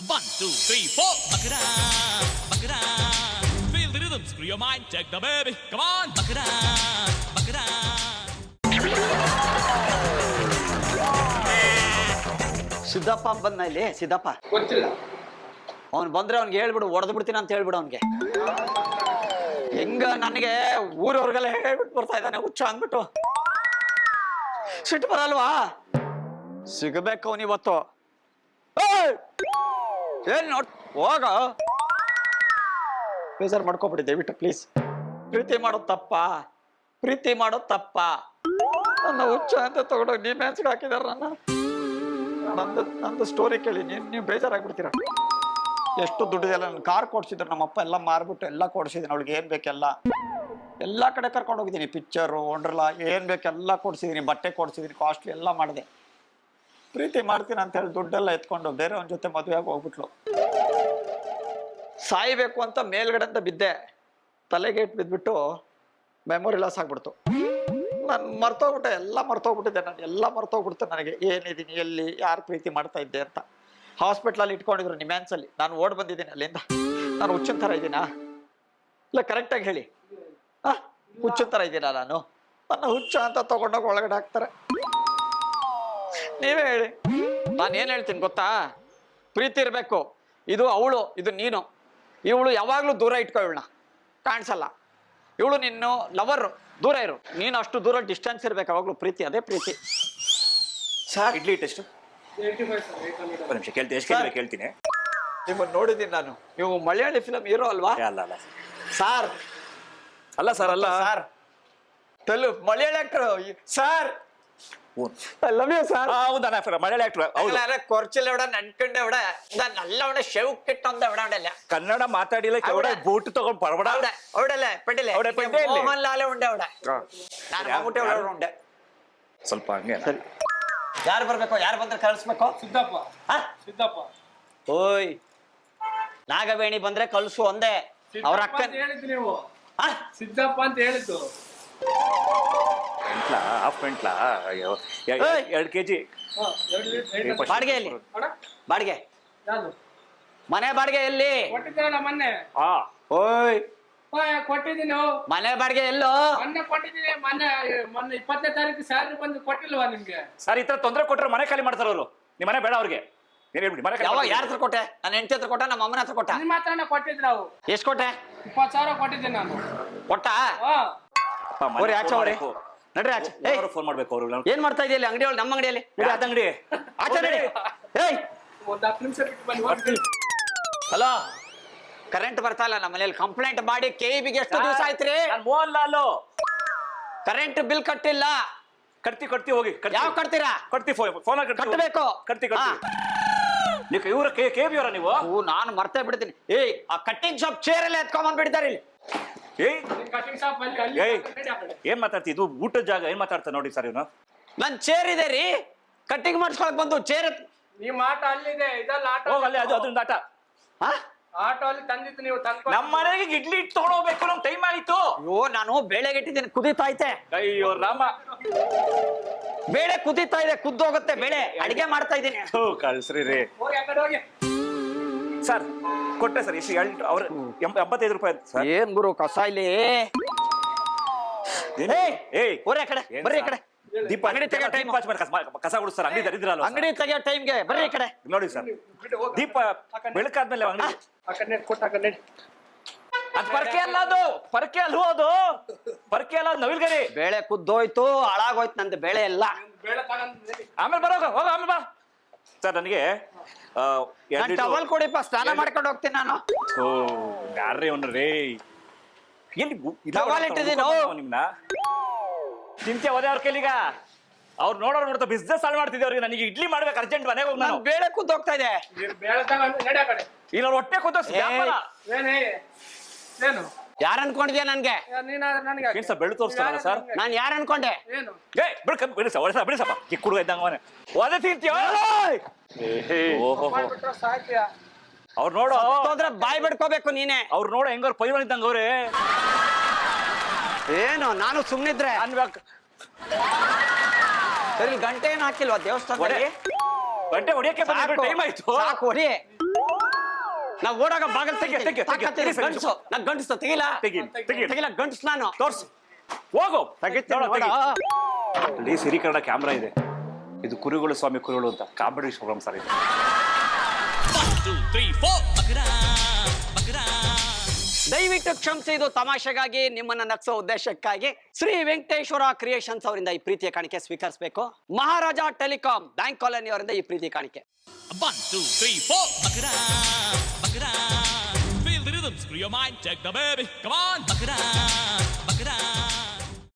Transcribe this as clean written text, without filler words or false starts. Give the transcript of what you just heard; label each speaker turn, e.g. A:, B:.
A: 1, 2, 3, 4. Buck it up, buck it up. Feel the rhythm, screw your mind, check the baby. Come on, buck it up, buck it up.
B: Siddappa ಬಂದ ಇಲ್ಲಿ ಸಿದ್ದಪ್ಪ
C: ಗೊತ್ತಿಲ್ಲ.
B: ಅವ್ನು ಬಂದ್ರೆ ಅವ್ನಿಗೆ ಹೇಳ್ಬಿಡು ಹೊಡೆದು ಬಿಡ್ತೀನಿ ಅಂತ ಹೇಳ್ಬಿಡು ಅವ್ನಿಗೆ. ಹೆಂಗ ನನಗೆ ಊರವ್ರಿಗೆಲ್ಲ ಹೇಳ್ಬಿಟ್ಟು ಬರ್ತಾ ಇದ್ದಾನೆ ಹುಚ್ಚ ಅಂದ್ಬಿಟ್ಟು. ಸಿಟ್ಟು ಬರಲ್ವಾ? ಸಿಗಬೇಕು ಅವನು ಇವತ್ತು. ಏನ್ ನೋಡ್ ಹೋಗ, ಬೇಜಾರು ಮಾಡ್ಕೊಬಿಡಿ ದಯವಿಟ್ಟು ಪ್ಲೀಸ್. ಪ್ರೀತಿ ಮಾಡೋದು ತಪ್ಪ, ಪ್ರೀತಿ ಮಾಡೋದು ತಪ್ಪ. ನನ್ನ ಹುಚ್ಚ ಅಂತ ತಗೊಂಡೋಗಿ ನೀ ಮ್ಯಾಚ್ಗೆ ಹಾಕಿದಾರ ನಂದು ಸ್ಟೋರಿ ಕೇಳಿ ನೀವು ಬೇಜಾರಾಗ್ಬಿಡ್ತೀರ. ಎಷ್ಟು ದುಡ್ಡಿದೆಲ್ಲ ನನ್ನ ಕಾರ್ ಕೊಡ್ಸಿದ್ರು ನಮ್ಮಪ್ಪ, ಎಲ್ಲ ಮಾರ್ಬಿಟ್ಟು ಎಲ್ಲ ಕೊಡ್ಸಿದ್ದೀನಿ ಅವಳಿಗೆ ಏನ್ ಬೇಕೆಲ್ಲ. ಎಲ್ಲ ಕಡೆ ಕರ್ಕೊಂಡು ಹೋಗಿದ್ದೀನಿ, ಪಿಕ್ಚರು ಒಂಡ್ರಲ್ಲ ಏನ್ ಬೇಕೆಲ್ಲ ಕೊಡ್ಸಿದ್ದೀನಿ, ಬಟ್ಟೆ ಕೊಡ್ಸಿದ್ದೀನಿ, ಕಾಸ್ಟ್ಲಿ ಎಲ್ಲ ಮಾಡಿದೆ. ಪ್ರೀತಿ ಮಾಡ್ತೀನಿ ಅಂತ ಹೇಳಿ ದುಡ್ಡೆಲ್ಲ ಎತ್ಕೊಂಡು ಬೇರೆ ಅವನ ಜೊತೆ ಮದುವೆ ಆಗಿ ಹೋಗ್ಬಿಟ್ಲು. ಸಾಯ್ಬೇಕು ಅಂತ ಮೇಲ್ಗಡೆ ಅಂತ ಬಿದ್ದೆ, ತಲೆಗೇಟ್ ಬಿದ್ಬಿಟ್ಟು ಮೆಮೊರಿ ಲಾಸ್ ಆಗ್ಬಿಡ್ತು. ನಾನು ಮರ್ತೋಗ್ಬಿಟ್ಟೆ, ಎಲ್ಲ ಮರ್ತೋಗ್ಬಿಟ್ಟಿದ್ದೆ. ನಾನು ಎಲ್ಲ ಮರ್ತೋಗ್ಬಿಡ್ತು ನನಗೆ ಏನಿದ್ದೀನಿ, ಎಲ್ಲಿ, ಯಾರು ಪ್ರೀತಿ ಮಾಡ್ತಾ ಇದ್ದೆ ಅಂತ. ಹಾಸ್ಪಿಟ್ಲಲ್ಲಿ ಇಟ್ಕೊಂಡಿದ್ರು ನಿಮ್ಯಾನ್ಸಲ್ಲಿ. ನಾನು ಓಡ್ ಬಂದಿದ್ದೀನಿ ಅಲ್ಲಿಂದ. ನಾನು ಹುಚ್ಚಿನ ಥರ ಇದ್ದೀನಾ? ಇಲ್ಲ ಕರೆಕ್ಟಾಗಿ ಹೇಳಿ. ಹುಚ್ಚಿನ ಥರ ಇದ್ದೀನಾ ನಾನು? ನನ್ನ ಹುಚ್ಚ ಅಂತ ತಗೊಂಡೋಗಿ ಒಳಗಡೆ ಹಾಕ್ತಾರೆ. ನೀವೇ ಹೇಳಿ. ನಾನು ಏನು ಹೇಳ್ತೀನಿ ಗೊತ್ತಾ? ಪ್ರೀತಿ ಇರಬೇಕು. ಇದು ಅವಳು, ಇದು ನೀನು. ಇವಳು ಯಾವಾಗಲೂ ದೂರ ಇಟ್ಕೊ, ಇವಳನ್ನ ಕಾಣಿಸಲ್ಲ. ಇವಳು ನಿನ್ನ ಲವರ್, ದೂರ ಇರು. ನೀನು ಅಷ್ಟು ದೂರ ಡಿಸ್ಟೆನ್ಸ್ ಇರ್ಬೇಕು ಯಾವಾಗಲೂ. ಪ್ರೀತಿ ಅದೇ ಪ್ರೀತಿ.
D: Sir idli test
C: 85 sir, 800.
D: ಒಂದು ನಿಮಿಷ ಕೇಳ್ತೀನಿ, ಎಷ್ಟು ಕೇಳಿ ಕೇಳ್ತೀನಿ.
B: ನಿಮ್ಮನ್ನು ನೋಡಿದ್ದೀನಿ ನಾನು. ನೀವು ಮಲಯಾಳಿ ಫಿಲಮ್ ಹೀರೋ ಅಲ್ವಾ?
D: ಅಲ್ಲ
B: ಸಾರ್
D: ಅಲ್ಲ ಸರ್, ಅಲ್ಲ
B: sir, Telugu Malayali actor sir. I love you sir.
D: ಹೌದಾ? ಮಲಯಾಳಿ ಆಕ್ಟರ್. ಹೌದು.
B: ಕೊರ್ಚಲ್ ಎವಡ ನನ್ಕಂಡೆ ಎವಡ നല്ല അവിടെ ഷെവ് കിട്ടൊന്നും എവിടെ അവിടെ
D: ಕನ್ನಡ ಮಾತಾಡಿಲ್ಲ, ಎವಡ ಬೂಟ್ ತಗೊಂಡು ಪರಬಡ
B: അവിടെ അവിടെ ಅല്ലേ ಪೆಟ್ಟಿಲೆ
D: അവിടെ ಪೆಟ್ಟಿಲೆ
B: ಮೋಹನ್ಲಾಲ್ ഉണ്ട് അവിടെ. ನಾನು ಮಮ್ಮೂಟಿ ಒಳಗಡೆ ಉಂಡೆ.
D: ಸ್ವಲ್ಪ ಹಂಗೆ.
B: ಸರಿ, ಯಾರು ಬರ್ಬೇಕು? ಯಾರು ಬಂದ್ರೆ ಕಳಿಸ್ಬೇಕು?
C: ಸಿದ್ದಪ್ಪ. ಸಿದ್ದಪ್ಪ
B: ಓಯ್, ನಾಗವೇಣಿ ಬಂದ್ರೆ ಕಳ್ಸು ಒಂದೇ. ಅವ್ರ
C: ಸಿದ್ದಪ್ಪ
B: ಅಕ್ಕನ್
C: ಅಂತ ಹೇಳಿದ್ದು ನೀವು. ಸಿದ್ದಪ್ಪ ಅಂತ ಹೇಳಿದ್ದು.
D: ಹಾಫ್ ಮೆಂಟ್ಲಾ? ಅಯ್ಯೋ, 2 kg.
C: ಹಾ, 2 ಲೀಟರ್.
B: ಬಾಡಿಗೆ ಎಲ್ಲಿ?
C: ಅಣ್ಣ,
B: ಬಾಡಿಗೆ
C: ಯಾವ್ದು?
B: ಮನೆ ಬಾಡಿಗೆ ಎಲ್ಲಿ?
C: ಕೊಟ್ಟಿದ್ದೀರಲ್ಲ ಮೊನ್ನೆ.
B: ಓಯ್,
C: ಕೊಟ್ಟಿದ್ದೀನಿ.
B: ಮನೆ ಬಾಡಿಗೆ ಎಲ್ಲೋ?
C: ಮೊನ್ನೆ ಕೊಟ್ಟಿದ್ದೀನಿ. ಮೊನ್ನೆ 20ನೇ ತಾರೀಕು ಸ್ಯಾಲರಿ ಬಂದು ಕೊಟ್ಟಿಲ್ವಾ ನಿಮ್ಗೆ?
D: ಸರ್ ಈ ತರ ತೊಂದರೆ ಕೊಟ್ಟರೆ ಮನೆ ಖಾಲಿ ಮಾಡ್ತಾರ ಅವರು. ನಿಮ್ಮ ಮನೆ ಬೇಡ ಅವ್ರಿಗೆ. ಏನ್ ಹೇಳ್ಬಿಡಿ, ಮನೆ
B: ಯಾವಾಗ
D: ಖಾಲಿ.
B: ಯಾರ ಹತ್ರ ಕೊಟ್ಟೆ? ನನ್ನ ಹೆಂಡತಿ ಹತ್ರ ಕೊಟ್ಟ, ನಮ್ಮ ಅಮ್ಮನ ಹತ್ರ ಕೊಟ್ಟ?
C: ನಿಮ್ಮ ಹತ್ರನೇ ಕೊಟ್ಟಿದ್ದು ನಾವು.
B: ಎಷ್ಟು ಕೊಟ್ಟೆ?
C: 20,000 ಕೊಟ್ಟಿದ್ದೀನಿ ನಾನು.
B: ಕೊಟ್ಟ?
C: ಹಾ,
B: ಓರಿ ಆಚೆ ಓರಿ, ನಡ್ರಿ ಆಚೆ.
D: ಫೋನ್ ಮಾಡ್ಬೇಕು ಅವರು.
B: ಏನ್ ಮಾಡ್ತಾ ಇದೆಯಲ್ಲ ಅಂಗಡಿ ಒಳಗೆ? ನಮ್ಮ ಅಂಗಡಿಯಲ್ಲಿ
D: ಅದ ಅಂಗಡಿ
B: ಆಚೆ ನಡಿ. ಏಯ್,
C: ಒಂದು 10 ನಿಮಿಷ ಬಿಟ್ಟು ಬನ್ನಿ.
B: ಹಲೋ, ಕರೆಂಟ್ ಬರ್ತಾ ಇಲ್ಲ ನಮ್ಮ ಮನೇಲಿ. ಕಂಪ್ಲೇಂಟ್ ಮಾಡಿ KEBಗೆ ಎಷ್ಟು ದಿವಸ ಆಯ್ತ್ರಿ?
D: ಮೋಹನ್ ಲಾಲು
B: ಕರೆಂಟ್ ಬಿಲ್ ಕಟ್ಟಿಲ್ಲ.
D: ಕಟ್ತಿ ಹೋಗಿ.
B: ಯಾವ ಕಟ್ತೀರಾ?
D: ಕಟ್ತಿ ಫೋನ್
B: ಕಟ್ಟಬೇಕು.
D: ಕಟ್ತಿ ನೀವು ಇವ್ರ KEB ಅವರ ನೀವು?
B: ನಾನು ಮರ್ತೇ ಬಿಡ್ತೀನಿ. ಏಯ್, ಆ ಕಟ್ಟಿಂಗ್ ಶಾಪ್ ಚೇರ್ ಎಲ್ಲ ಎತ್ಕೊಂಡ್ ಬಂದ್ಬಿಡ್ತಾರೆ ಇಲ್ಲಿ.
D: ಏಯ್,
C: ಕಟಿಂಗ್ ಶಾಪ್ ಅಲ್ಲಿ
D: ಏಯ್,
C: ನಡಿ ಆ ಕಡೆ.
D: ಏನ್ ಮಾತಾಡ್ತಿ? ಇದು ಊಟದ ಜಾಗ. ಏನ್ ಮಾತಾಡ್ತಾ ನೋಡಿ ಸರ್ ಇವನು?
B: ನನ್ ಚೇರ್ ಇದೆ ರೀ, ಕಟ್ಟಿಂಗ್ ಮಾಡಿಸ್ಕೊಳಕ್ ಬಂದು ಚೇರ್.
C: ನಿಮ್ಮ ಆಟ ಅಲ್ಲಿದೆ, ಇದಲ್ಲ ಆಟ.
D: ಹೋಗ ಅಲ್ಲಿ, ಅದೊಂದು ಆಟ.
C: ಆಟೋ ಅಲ್ಲಿ ತಂದಿತ್ತು, ನೀವು ತಂದ್ಕೊಂಡು.
D: ನಮ್ಮ ಮನೆಗೆ ಇಡ್ಲಿ ತಗೊಂಡೋಗ್ಬೇಕು, ನಮ್ ಟೈಮ್ ಆಯ್ತು.
B: ಅಯ್ಯೋ, ನಾನು ಬೇಳೆಗೆ ಇಟ್ಟಿದ್ದೀನಿ, ಕುದೀತಾ ಐತೆ.
D: ಅಯ್ಯೋ ರಾಮ,
B: ಬೇಳೆ ಕುದೀತಾ ಇದೆ, ಕುದ್ದೋಗುತ್ತೆ ಬೇಳೆ. ಅಡಿಗೆ ಮಾಡ್ತಾ ಇದ್ದೀನಿ.
D: ಕಳ್ಸ್ರಿ ರೀ
C: ಹೋಗಿ ಆ ಕಡೆ ಹೋಗಿ.
D: ಸರ್. ಕೊಟ್ಟೆ ಸರ್. ಎಷ್ಟು ಅವ್ರ 85 ರೂಪಾಯಿ ಸರ್.
B: ಏನ್ ಗುರು ಕಸ ಇಲ್ಲಿ?
D: ಏಯ್,
B: ಹೋರಿ ಆ ಕಡೆ, ಬರ್ರಿ ಈ ಕಡೆ.
D: ದೀಪ
B: ಅಂಗಡಿ ತೆಗಿಯೋ ಟೈಮ್.
D: ಕಸ ಗುಡಿಸ್ ಸರ್. ಅಂಗಡಿ ದರಿದ್ರಲ್ಲ.
B: ಅಂಗಡಿ ತೆಗಿಯೋ ಟೈಮ್ಗೆ ಬರ್ರಿ ಈ ಕಡೆ.
D: ನೋಡಿ ಸರ್, ದೀಪ ಬೆಳಕಾದ್ಮೇಲೆ ಅಂಗಡಿ.
C: ಆ ಕಡೆ ಕೊಟ್ಟು ಆ ಕಡೆ ನಡಿ.
D: ಅದು ಪರ್ಕೆ ಅಲ್ಲ, ಅದು ಪರ್ಕೆ ಅಲ್ವೋ? ಅದು ಪರ್ಕೆ ಅಲ್ಲ, ಅದು ನವಿಲ್ಗರಿ.
B: ಬೇಳೆ ಕುದ್ದೋಯ್ತು, ಹಾಳಾಗೋಯ್ತು ನಂದು ಬೇಳೆ ಎಲ್ಲ.
C: ಬೇಳೆ ತಗೊಂಡು ನಡಿ.
D: ಆಮೇಲೆ ಬರೋಗ, ಹೋಗ ಆಮೇಲೆ ಬಾ ಸರ್. ನನಗೆ
B: ಟವಲ್ ಕೊಡಿಪ್ಪ, ಸ್ನಾನ ಮಾಡ್ಕೊಂಡು ಹೋಗ್ತೀನಿ ನಾನು.
D: ಯಾರ್ರೀ ಅವನು ರೇ? ಎಲ್ಲಿ
B: ಟವಲ್ ಇಟ್ಟಿದ್ದೀನಿ.
D: ನಿಮ್ನ ತಿಂತೆ ಹೋದೆ ಅವ್ರ ಕೈಲಿಗ. ಅವ್ರು ನೋಡ್ತಾ ಬಿಸ್ನೆಸ್ ಹಾಳು ಮಾಡ್ತಿದ್ದೆ ಅವ್ರಿಗೆ. ನನಗೆ ಇಡ್ಲಿ ಮಾಡ್ಬೇಕು ಅರ್ಜೆಂಟ್, ಮನೆಗೆ ಹೋಗಿ ನಾನು.
B: ಬೇಳೆ ಕುದ್ದೋಗ್ತಾ ಇದೆ.
C: ಬೇಳೆ ತಗೊಂಡು ನಡಿ ಆ ಕಡೆ.
D: ಇಲ್ಲ ಹೊಟ್ಟೆ ಕೂತ
C: ಏನು
B: ಯಾರು ಅನ್ಕೊಂಡಿದ್ಯಾ ನನ್ಗೆ?
C: ನೀನಾದ್ರೆ ನನಗೆ
D: ಏನ್ ಸರ್ ಬೆಳ್ಳು ತೋರಿಸ್ತಾರಲ್ಲ ಸರ್?
B: ನಾನು ಯಾರು ಅನ್ಕೊಂಡೆ?
C: ಏನು
D: ಬಿಡಿಸಪ್ಪ ಚಿಕ್ಕ ಹುಡುಗ ಇದ್ದಂಗ ಅವನೇ. ಒದೆ ತಿಂತೀಯ?
C: ಮಾಡ್ಬಿಟ್ರೆ ಸಾಕ್ಯ.
D: ಅವ್ರು ನೋಡು,
B: ಅಂದ್ರೆ ಬಾಯ್ ಬಿಡ್ಕೋಬೇಕು ನೀನೆ.
D: ಅವ್ರು ನೋಡು ಹೆಂಗವ್ರು ಪೈಲ್ವಾನ್ ಇದ್ದಂಗ ಅವ್ರೆ.
B: ಏನು ನಾನು ಸುಮ್ನಿದ್ರೆ
D: ಅನ್ಬೇಕು.
B: ಸರಿ, ಗಂಟೆ ಏನು ಹಾಕಿಲ್ವಾ ದೇವಸ್ಥಾನದಲ್ಲಿ?
D: ಗಂಟೆ ಹೊಡಿಯಕ್ಕೆ ಟೈಮ್ ಆಯ್ತು.
B: ಸಾಕು ಹೊಡಿ.
E: ನಾವ್ ಓಡಾಗ ಬಾಗಲ್
D: ತೆಗಿ, ತೆಗಿ, ತೆಗಿ.
E: ತಾಕತ್ತಿದೆ ಗಂಡ್ಸು ನಾ ಗಂಡಸು ತೆಗಿಲ ತೆಗಿಲ ಗಂಡ್ಸು ನಾನು
D: ತೋರ್ಸು ಹೋಗು
E: ತೆಗಿತೀನಿ ನೋಡ.
D: ಅಲ್ಲಿ ಸಿರಿ ಕನ್ನಡ ಕ್ಯಾಮ್ರಾ ಇದೆ. ಇದು ಕುರುಗಳು ಸ್ವಾಮಿ ಕುರುಗಳು ಅಂತ ಕಾಮಿಡಿ ಪ್ರೋಗ್ರಾಮ್ ಸರ್ ಇದು.
A: 1 2 3 4 ಬಕರಾ ಬಕರಾ
E: ದಯವಿಟ್ಟು ಕ್ಷಮಿಸಿ, ಇದು ತಮಾಷೆಗಾಗಿ ನಿಮ್ಮನ್ನ ನಗ್ಸೋ ಉದ್ದೇಶಕ್ಕಾಗಿ ಶ್ರೀ ವೆಂಕಟೇಶ್ವರ ಕ್ರಿಯೇಷನ್ಸ್ ಅವರಿಂದ ಈ ಪ್ರೀತಿಯ ಕಾಣಿಕೆ ಸ್ವೀಕರಿಸಬೇಕು. ಮಹಾರಾಜ ಟೆಲಿಕಾಂ ಬ್ಯಾಂಕ್ ಕಾಲೋನಿ ಅವರಿಂದ ಈ ಪ್ರೀತಿ ಕಾಣಿಕೆ.
A: 1 2 3 4 ಬಕರಾ ಬಕರಾ Feel the rhythm, screw your mind, check the baby. Come on, ಬಕರಾ ಬಕರಾ